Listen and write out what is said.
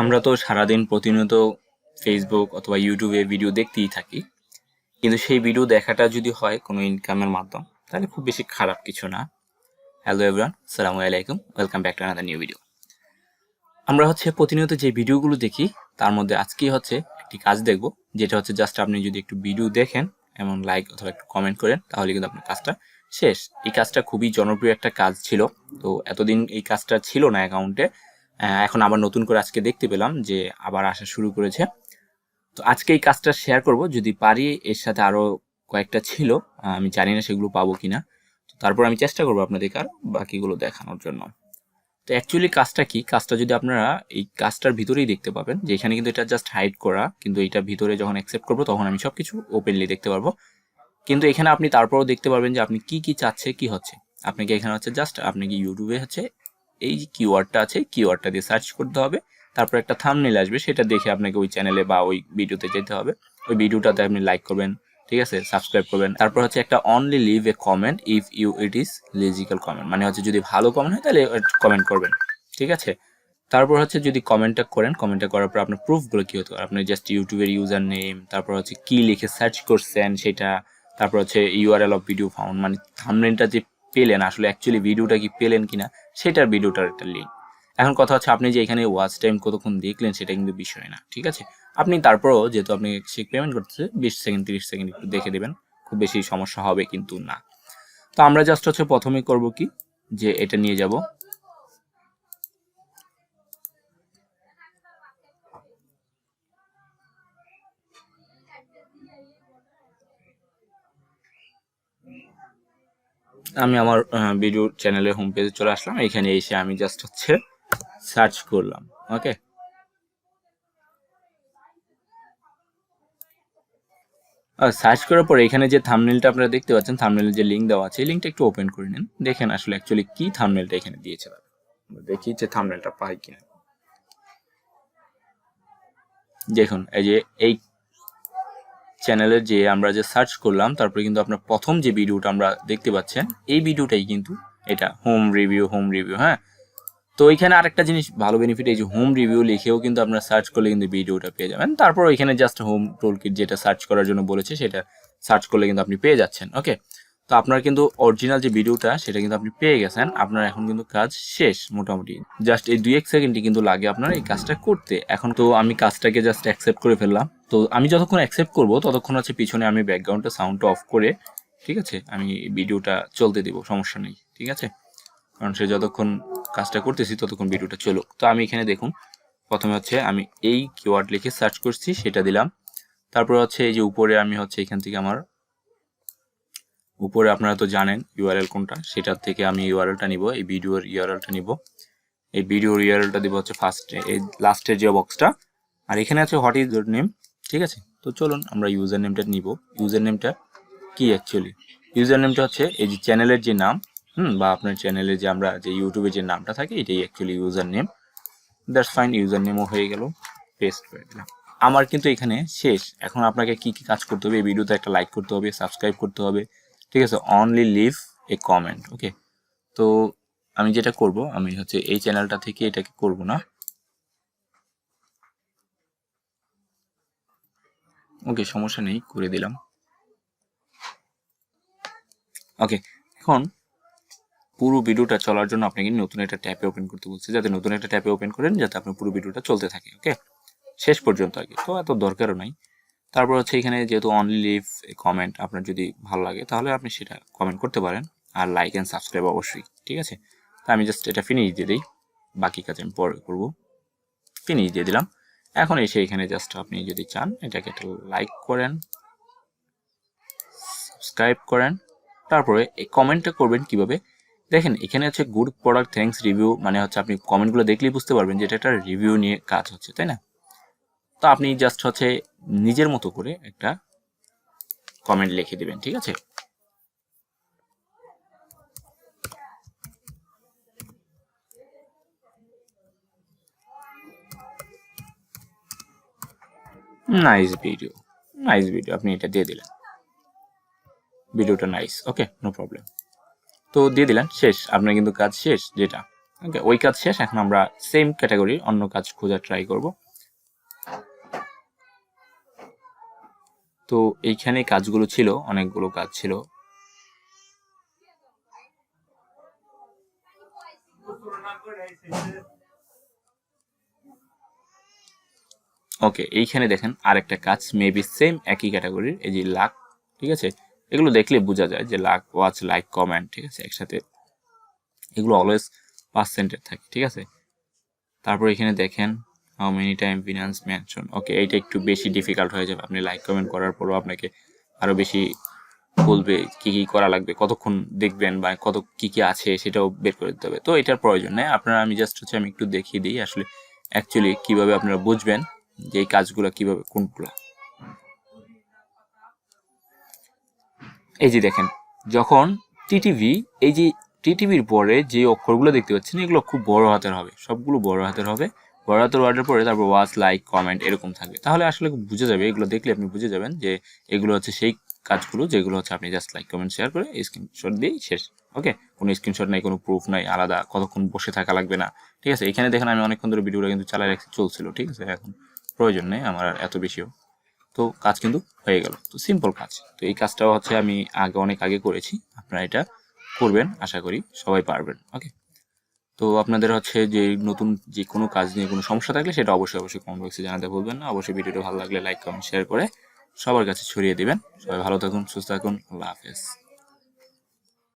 আমরা তো সারাদিন প্রতিনিয়ত ফেসবুক অথবা ইউটিউবে ভিডিও দেখতেই থাকি, কিন্তু সেই ভিডিও দেখাটা যদি হয় কোনো ইনকামের মাধ্যম, তাহলে খুব বেশি খারাপ কিছু না। হ্যালো এভরিওয়ান, আসসালামু আলাইকুম, welcome back to another new video. আমরা প্রতিনিয়ত যে ভিডিওগুলো দেখি, তার মধ্যে আজকেই একটি কাজ দেখব, যেটা জাস্ট আপনি যদি একটু ভিডিও দেখেন, এমন লাইক অথবা একটু কমেন্ট করেন, তাহলে কিন্তু আপনার কাজটা শেষ। এই কাজটা খুবই জনপ্রিয় একটা কাজ ছিল, তো এতদিন এই কাজটা ছিল না অ্যাকাউন্টে, এখন আবার নতুন করে আজকে দেখতে পেলাম যে আবার আসা শুরু করেছে। তো আজকে এই কাজটা শেয়ার করব, যদি পারি। এর সাথে আরো কয়েকটা ছিল, আমি জানি না সেগুলো পাবো কিনা। তো তারপর আমি চেষ্টা করবো আপনাদেরকে আর বাকিগুলো দেখানোর জন্য। তো অ্যাকচুয়ালি কাজটা কি, কাজটা যদি আপনারা এই কাজটার ভিতরেই দেখতে পাবেন, যে এখানে কিন্তু এটা জাস্ট হাইড করা, কিন্তু এটা ভিতরে যখন অ্যাকসেপ্ট করবো তখন আমি সবকিছু ওপেনলি দেখতে পারবো। কিন্তু এখানে আপনি তারপরও দেখতে পারবেন যে আপনি কি কি চাচ্ছে, কি হচ্ছে। আপনাকে এখানে জাস্ট আপনি কি ইউটিউবে এই যে কিওয়ার্ডটা আছে, কিওয়ার্ডটা দিয়ে সার্চ করতে হবে। তারপর একটা থাম্বনেল আসবে, সেটা দেখে আপনাকে ওই চ্যানেলে বা ওই ভিডিওতে যেতে হবে। ওই ভিডিওটাতে আপনি লাইক করবেন, ঠিক আছে, সাবস্ক্রাইব করবেন। তারপর একটা only leave a comment if you it is logical comment, মানে যদি ভালো কমেন্ট হয় তাহলে কমেন্ট করবেন, ঠিক আছে। তারপর যদি কমেন্টটা করেন, কমেন্টটা করার পর আপনার প্রুফগুলো কি হতে পারে, আপনি জাস্ট ইউটিউবের ইউজার নেম, তারপর কি লিখে সার্চ করছেন সেটা, তারপর ইউআরএল অফ ভিডিও ফাউন্ড, মানে থাম্বনেলটা যে পেলেন, আসলে অ্যাকচুয়ালি ভিডিওটা কি পেলেন কিনা সেটার ভিডিওটার একটা লিঙ্ক। এখন কথা আপনি যে এখানে ওয়াচ টাইম কতক্ষণ দেখলেন সেটা কিন্তু বিষয় না, ঠিক আছে। আপনি তারপরও যেহেতু আপনি সে পেমেন্ট করতেছে 20 সেকেন্ড 30 সেকেন্ড একটু দেখে দেবেন, খুব বেশি সমস্যা হবে কিন্তু না। তো আমরা জাস্ট প্রথমে করব কি, যে এটা নিয়ে যাব, আমি আমার ভিডিও চ্যানেলের হোম পেজে চলে আসলাম। এখানে এসে আমি জাস্ট সার্চ করলাম, ওকে। সার্চ করার পরে এখানে যে থাম্বনেলটা আপনারা দেখতে পাচ্ছেন, থাম্বনেলের যে লিঙ্ক দেওয়া আছে, এই লিঙ্কটা একটু ওপেন করে নিন, দেখেন আসলে অ্যাকচুয়ালি কি থাম্বনেলটা এখানে দিয়েছে। দেখি যে থাম্বনেলটা পাই কিনা। দেখুন এই যে এই চ্যানেলের যে আমরা যে সার্চ করলাম, তারপরে কিন্তু আপনার প্রথম যে ভিডিওটা আমরা দেখতে পাচ্ছেন, এই ভিডিওটাই কিন্তু এটা হোম রিভিউ, হ্যাঁ। তো এখানে আরেকটা জিনিস ভালো বেনিফিট, এই যে হোম রিভিউ লিখেও কিন্তু আপনারা সার্চ করলে কিন্তু ভিডিওটা পেয়ে যাবেন। তারপর এখানে জাস্ট হোম টুলকিট যেটা সার্চ করার জন্য বলেছে, সেটা সার্চ করলে কিন্তু আপনি পেয়ে যাচ্ছেন, ওকে। তো আপনার কিন্তু অরিজিনাল যে ভিডিওটা সেটা কিন্তু আপনি পেয়ে গেছেন। আপনার এখন কিন্তু কাজ শেষ মোটামুটি, জাস্ট এই 2-1 সেকেন্ডই কিন্তু লাগে আপনার এই কাজটা করতে। এখন তো আমি কাজটাকে জাস্ট অ্যাকসেপ্ট করে ফেললাম। তো আমি যতক্ষণ অ্যাকসেপ্ট করবো ততক্ষণ পিছনে আমি ব্যাকগ্রাউন্ডটা সাউন্ডটা অফ করে, ঠিক আছে, আমি ভিডিওটা চলতে দিব, সমস্যা নেই, ঠিক আছে। কারণ সে যতক্ষণ কাজটা করতেছি ততক্ষণ ভিডিওটা চলুক। তো আমি এখানে দেখুন, প্রথমে আমি এই কিওয়ার্ড লিখে সার্চ করছি, সেটা দিলাম। তারপর এই যে উপরে আমি এখান থেকে আমার উপরে আপনারা তো জানেন ইউআরএল কোনটা, সেটার থেকে আমি ইউআরএলটা নিব, এই ভিডিওর ইউআরএলটা নিব। এই ভিডিওর ইউআরএলটা দিব ফার্স্টে, এই লাস্টের যে বক্সটা। আর এখানে হোয়াট ইজ ইউর নেম, ঠিক আছে। তো চলুন আমরা ইউজার নেমটা নিব। ইউজার নেমটা কি অ্যাকচুয়ালি, ইউজার নেমটা এই যে চ্যানেলের যে নাম, বা আপনার চ্যানেলে যে আমরা যে ইউটিউবে যে নামটা থাকে, এটাই actually user name. That's fine, user নেমও হয়ে গেল, পেস্ট করে দিলাম। আমার কিন্তু এখানে শেষ। এখন আপনাকে কি কি কাজ করতে হবে, এই ভিডিওতে একটা লাইক করতে হবে, সাবস্ক্রাইব করতে হবে, ঠিক আছে, অনলি লিভ এ কমেন্ট, ওকে। তো আমি যেটা করব, আমি এই চ্যানেলটা থেকে এটাকে করব না, ওকে, সমস্যা নেই, করে দিলাম, ওকে। এখন পুরো ভিডিওটা চলার জন্য আপনাকে নতুন একটা ট্যাবে ওপেন করতে বলছে, যাতে নতুন একটা ট্যাবে ওপেন করেন, যাতে আপনার পুরো ভিডিওটা চলতে থাকে, ওকে, শেষ পর্যন্ত আগে। তো এত দরকারও নাই। তারপর এখানে যেহেতু অনলি লিভ এ কমেন্ট, আপনার যদি ভালো লাগে তাহলে আপনি সেটা কমেন্ট করতে পারেন, আর লাইক অ্যান্ড সাবস্ক্রাইব অবশ্যই, ঠিক আছে। তো আমি জাস্ট এটা ফিনিশ দিয়ে দিই, বাকি কাজ আমি পরে করবো। ফিনিশ দিয়ে দিলাম। এখন এখানে জাস্ট আপনি যদি চান এটাকে একটা লাইক করেন, সাবস্ক্রাইব করেন। তারপরে এই কমেন্টটা করবেন কিভাবে, দেখেন এখানে গুড প্রোডাক্ট থ্যাঙ্কস রিভিউ, মানে আপনি কমেন্টগুলো দেখলেই বুঝতে পারবেন যে এটা একটা রিভিউ নিয়ে কাজ হচ্ছে, তাই না। তো আপনি জাস্ট নিজের মতো করে একটা কমেন্ট লিখে দিবেন, ঠিক আছে। নাইস ভিডিও, আপনি এটা দিয়ে দিলেন, ভিডিওটা নাইস, ওকে, নো প্রবলেম। তো দিয়ে দিলেন, শেষ, আপনার কিন্তু কাজ শেষ যেটা, ওকে, ওই কাজ শেষ। এখন আমরা সেম ক্যাটাগরির অন্য কাজ খোঁজার ট্রাই করব। তো এইখানে কাজগুলো ছিল, অনেকগুলো কাজ ছিল। ওকে, এইখানে দেখেন আরেকটা কাজ মেবি সেম একই ক্যাটাগরির, এই যে লাক, ঠিক আছে, এগুলো দেখলে বোঝা যায় যে লাক, ওয়াচ, লাইক, কমেন্ট, ঠিক আছে, একসাথে এগুলো অলওয়েজ পার্সেন্টেজ থাকে, ঠিক আছে। তারপর এখানে দেখেন how many time finance mention. Okay, এইটা একটু বেশি ডিফিকাল্ট হয়ে যাবে। আপনি লাইক কমেন্ট করার পরও আপনাকে আরো বেশি বলবে কি কি করা লাগবে, কতক্ষণ দেখবেন বা কত কি কি আছে সেটাও বের করে দিতে হবে। তো এটার প্রয়োজন নেই আপনারা, আমি জাস্ট হচ্ছে আমি একটু দেখিয়ে দিই আসলে অ্যাকচুয়ালি কিভাবে আপনারা বুঝবেন যে এই কাজগুলো কিভাবে কোনগুলো। এই যে দেখেন, যখন টিটিভি, এই যে টিটিভির পরে যে অক্ষরগুলো দেখতে পাচ্ছেন এগুলো খুব বড় হাতের হবে, সবগুলো বড় হাতের হবে। বড় হাতের ওয়ার্ডের পরে তারপর ওয়াচ, লাইক, কমেন্ট এরকম থাকবে। তাহলে আসলে বুঝে যাবে, এগুলো দেখলে আপনি বুঝে যাবেন যে এগুলো হচ্ছে সেই কাজগুলো যেগুলো হচ্ছে আপনি জাস্ট লাইক, কমেন্ট, শেয়ার করে স্ক্রিনশট দিয়েই শেষ। ওকে, কোনো স্ক্রিনশট নাই, কোনো প্রুফ নাই, আলাদা কতক্ষণ বসে থাকা লাগবে না, ঠিক আছে। এখানে দেখেন আমি অনেকক্ষণ ধরে ভিডিওটা কিন্তু চালাই রাখছি, চলছিল, ঠিক আছে। এখন প্রয়োজন নেই আমার আর এত বেশিও। তো কাজ কিন্তু হয়ে গেল। তো সিম্পল কাজ। তো এই কাজটাও হচ্ছে আমি অনেক আগে করেছি। আপনারা এটা করবেন, আশা করি সবাই পারবেন। ওকে, তো আপনাদের হচ্ছে যে নতুন যে কোনো কাজ নিয়ে কোনো সমস্যা থাকলে সেটা অবশ্যই কমেন্ট বক্সে জানাতে ভুলবেন না। অবশ্যই ভিডিওটা ভালো লাগলে লাইক, কমেন্ট, শেয়ার করে সবার কাছে ছড়িয়ে দিবেন। সবাই ভালো থাকুন, সুস্থ থাকুন, আল্লাহ হাফেজ।